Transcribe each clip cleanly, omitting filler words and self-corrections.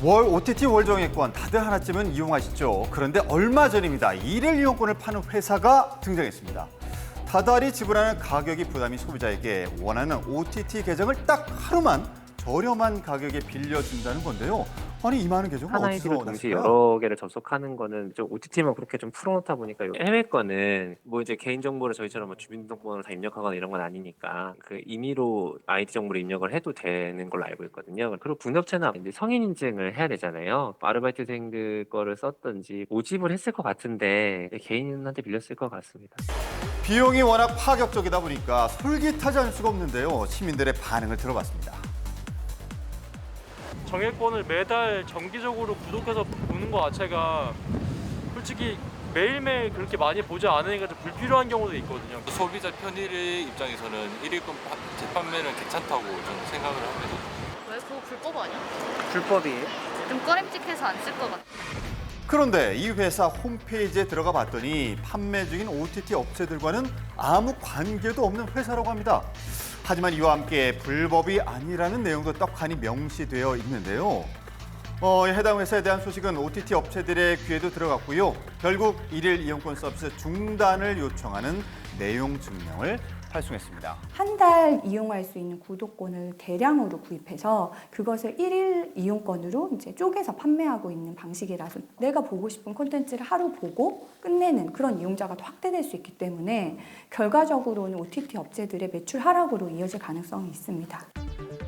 월 OTT 월정액권 다들 하나쯤은 이용하시죠. 그런데 얼마 전입니다. 일일 이용권을 파는 회사가 등장했습니다. 다달이 지불하는 가격이 부담인 소비자에게 원하는 OTT 계정을 딱 하루만 저렴한 가격에 빌려준다는 건데요. 아니 이 많은 계정은 한 어디서 아이디로 동시에 났을까요? 여러 개를 접속하는 거는 좀 OTT만 그렇게 좀 풀어놓다 보니까 해외 거는 뭐 이제 개인 정보를 저희처럼 뭐 주민등록번호를 다 입력하거나 이런 건 아니니까 그 임의로 아이디 정보를 입력을 해도 되는 걸로 알고 있거든요. 그리고 북업체는 이제 성인 인증을 해야 되잖아요. 아르바이트생들 거를 썼든지 모집을 했을 것 같은데 개인한테 빌렸을 것 같습니다. 비용이 워낙 파격적이다 보니까 솔깃하지 않을 수가 없는데요. 시민들의 반응을 들어봤습니다. 정액권을 매달 정기적으로 구독해서 보는 것 자체가 솔직히 매일매일 그렇게 많이 보지 않으니까 좀 불필요한 경우도 있거든요. 소비자 편의의 입장에서는 일일권 재판매는 괜찮다고 저는 생각을 합니다. 왜 그거 불법 아니야? 불법이에요? 좀 꺼림칙해서 안 쓸 것 같아. 그런데 이 회사 홈페이지에 들어가 봤더니 판매 중인 OTT 업체들과는 아무 관계도 없는 회사라고 합니다. 하지만 이와 함께 불법이 아니라는 내용도 떡하니 명시되어 있는데요. 해당 회사에 대한 소식은 OTT 업체들의 귀에도 들어갔고요. 결국 일일 이용권 서비스 중단을 요청하는 내용 증명을 발송했습니다. 한 달 이용할 수 있는 구독권을 대량으로 구입해서 그것을 일일 이용권으로 이제 쪼개서 판매하고 있는 방식이라서 내가 보고 싶은 콘텐츠를 하루 보고 끝내는 그런 이용자가 더 확대될 수 있기 때문에 결과적으로는 OTT 업체들의 매출 하락으로 이어질 가능성이 있습니다.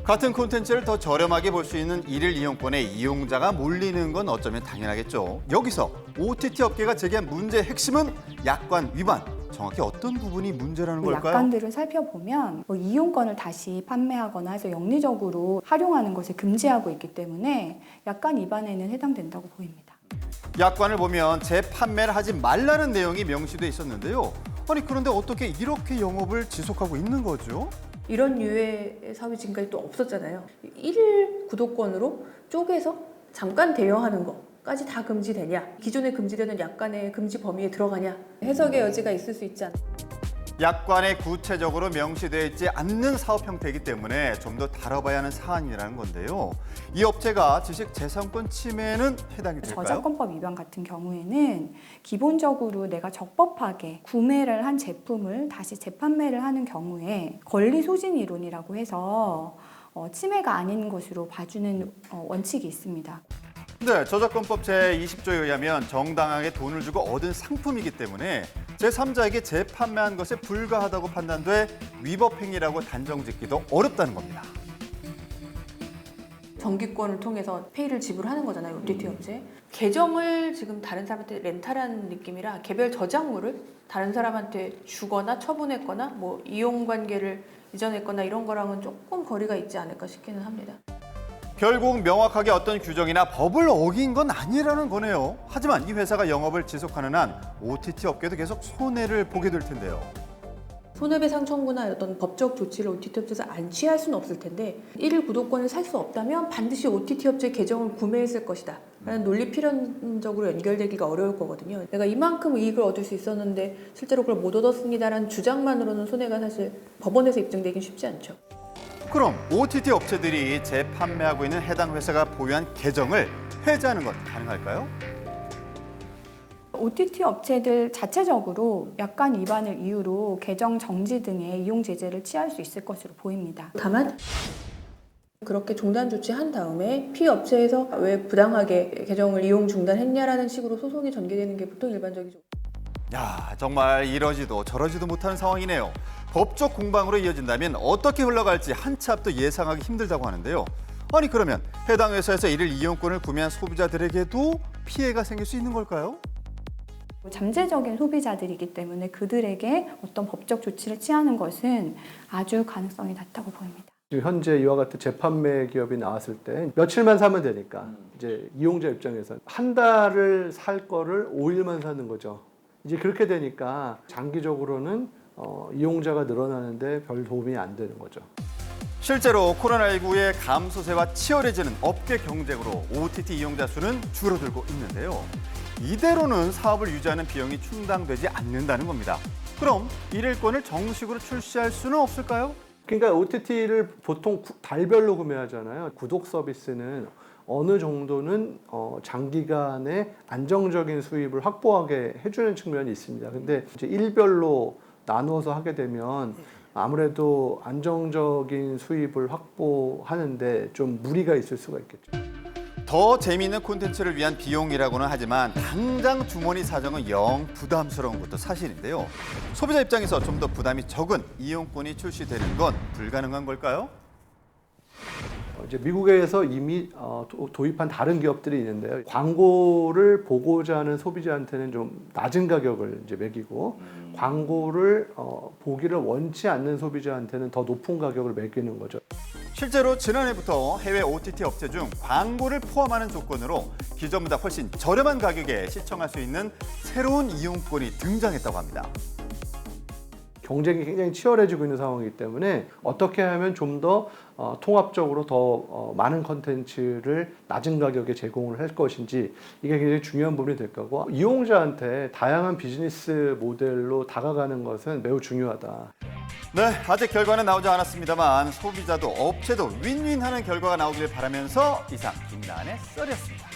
같은 콘텐츠를 더 저렴하게 볼 수 있는 일일 이용권에 이용자가 몰리는 건 어쩌면 당연하겠죠. 여기서 OTT 업계가 제기한 문제의 핵심은 약관 위반. 정확히 어떤 부분이 문제라는 걸까요? 약관들을 살펴보면 이용권을 다시 판매하거나 해서 영리적으로 활용하는 것을 금지하고 있기 때문에 약관 위반에는 해당된다고 보입니다. 약관을 보면 재판매를 하지 말라는 내용이 명시돼 있었는데요. 아니 그런데 어떻게 이렇게 영업을 지속하고 있는 거죠? 이런 유의 사업이 지금까지 또 없었잖아요. 일일 구독권으로 쪼개서 잠깐 대여하는 거까지 다 금지되냐? 기존에 금지되는 약관의 금지 범위에 들어가냐? 해석의 여지가 있을 수 있지 않나. 약관에 구체적으로 명시되어 있지 않는 사업 형태이기 때문에 좀 더 다뤄봐야 하는 사안이라는 건데요. 이 업체가 지식재산권 침해는 해당이 될까요? 저작권법 위반 같은 경우에는 기본적으로 내가 적법하게 구매를 한 제품을 다시 재판매를 하는 경우에 권리소진 이론이라고 해서 침해가 아닌 것으로 봐주는 원칙이 있습니다. 네, 저작권법 제20조에 의하면 정당하게 돈을 주고 얻은 상품이기 때문에 제3자에게 재판매한 것에 불과하다고 판단돼 위법 행위라고 단정짓기도 어렵다는 겁니다. 정기권을 통해서 페이를 지불하는 거잖아요, OTT 업체. 계정을 지금 다른 사람한테 렌탈한 느낌이라 개별 저작물을 다른 사람한테 주거나 처분했거나 뭐 이용 관계를 이전했거나 이런 거랑은 조금 거리가 있지 않을까 싶기는 합니다. 결국 명확하게 어떤 규정이나 법을 어긴 건 아니라는 거네요. 하지만 이 회사가 영업을 지속하는 한 OTT 업계도 계속 손해를 보게 될 텐데요. 손해배상 청구나 어떤 법적 조치를 OTT 업체에서 안 취할 수는 없을 텐데 일일 구독권을 살 수 없다면 반드시 OTT 업체 계정을 구매했을 것이다 라는 논리 필연적으로 연결되기가 어려울 거거든요. 내가 이만큼 이익을 얻을 수 있었는데 실제로 그걸 못 얻었습니다라는 주장만으로는 손해가 사실 법원에서 입증되긴 쉽지 않죠. 그럼 OTT 업체들이 재판매하고 있는 해당 회사가 보유한 계정을 해지하는 건 가능할까요? OTT 업체들 자체적으로 약관 위반을 이유로 계정 정지 등의 이용 제재를 취할 수 있을 것으로 보입니다. 다만 그렇게 중단 조치한 다음에 피업체에서 왜 부당하게 계정을 이용 중단했냐라는 식으로 소송이 전개되는 게 보통 일반적이죠. 야, 정말 이러지도 저러지도 못하는 상황이네요. 법적 공방으로 이어진다면 어떻게 흘러갈지 한치 앞도 예상하기 힘들다고 하는데요. 아니 그러면 해당 회사에서 일일 이용권을 구매한 소비자들에게도 피해가 생길 수 있는 걸까요? 잠재적인 소비자들이기 때문에 그들에게 어떤 법적 조치를 취하는 것은 아주 가능성이 낮다고 보입니다. 현재 이와 같은 재판매 기업이 나왔을 때 며칠만 사면 되니까 이제 이용자 입장에서 한 달을 살 거를 5일만 사는 거죠. 이제 그렇게 되니까 장기적으로는 이용자가 늘어나는데 별 도움이 안 되는 거죠. 실제로 코로나19의 감소세와 치열해지는 업계 경쟁으로 OTT 이용자 수는 줄어들고 있는데요. 이대로는 사업을 유지하는 비용이 충당되지 않는다는 겁니다. 그럼 일일권을 정식으로 출시할 수는 없을까요? 그러니까 OTT를 보통 달별로 구매하잖아요. 구독 서비스는 어느 정도는 장기간의 안정적인 수입을 확보하게 해주는 측면이 있습니다. 근데 이제 일별로 나누어서 하게 되면 아무래도 안정적인 수입을 확보하는데 좀 무리가 있을 수가 있겠죠. 더 재미있는 콘텐츠를 위한 비용이라고는 하지만 당장 주머니 사정은 영 부담스러운 것도 사실인데요. 소비자 입장에서 좀 더 부담이 적은 이용권이 출시되는 건 불가능한 걸까요? 이제 미국에서 이미 도입한 다른 기업들이 있는데요. 광고를 보고자 하는 소비자한테는 좀 낮은 가격을 이제 매기고 광고를 보기를 원치 않는 소비자한테는 더 높은 가격을 매기는 거죠. 실제로 지난해부터 해외 OTT 업체 중 광고를 포함하는 조건으로 기존보다 훨씬 저렴한 가격에 시청할 수 있는 새로운 이용권이 등장했다고 합니다. 경쟁이 굉장히 치열해지고 있는 상황이기 때문에 어떻게 하면 좀 더 통합적으로 더 많은 컨텐츠를 낮은 가격에 제공을 할 것인지 이게 굉장히 중요한 부분이 될 거고 이용자한테 다양한 비즈니스 모델로 다가가는 것은 매우 중요하다. 네, 아직 결과는 나오지 않았습니다만 소비자도 업체도 윈윈하는 결과가 나오길 바라면서 이상 김나은의 썰이었습니다.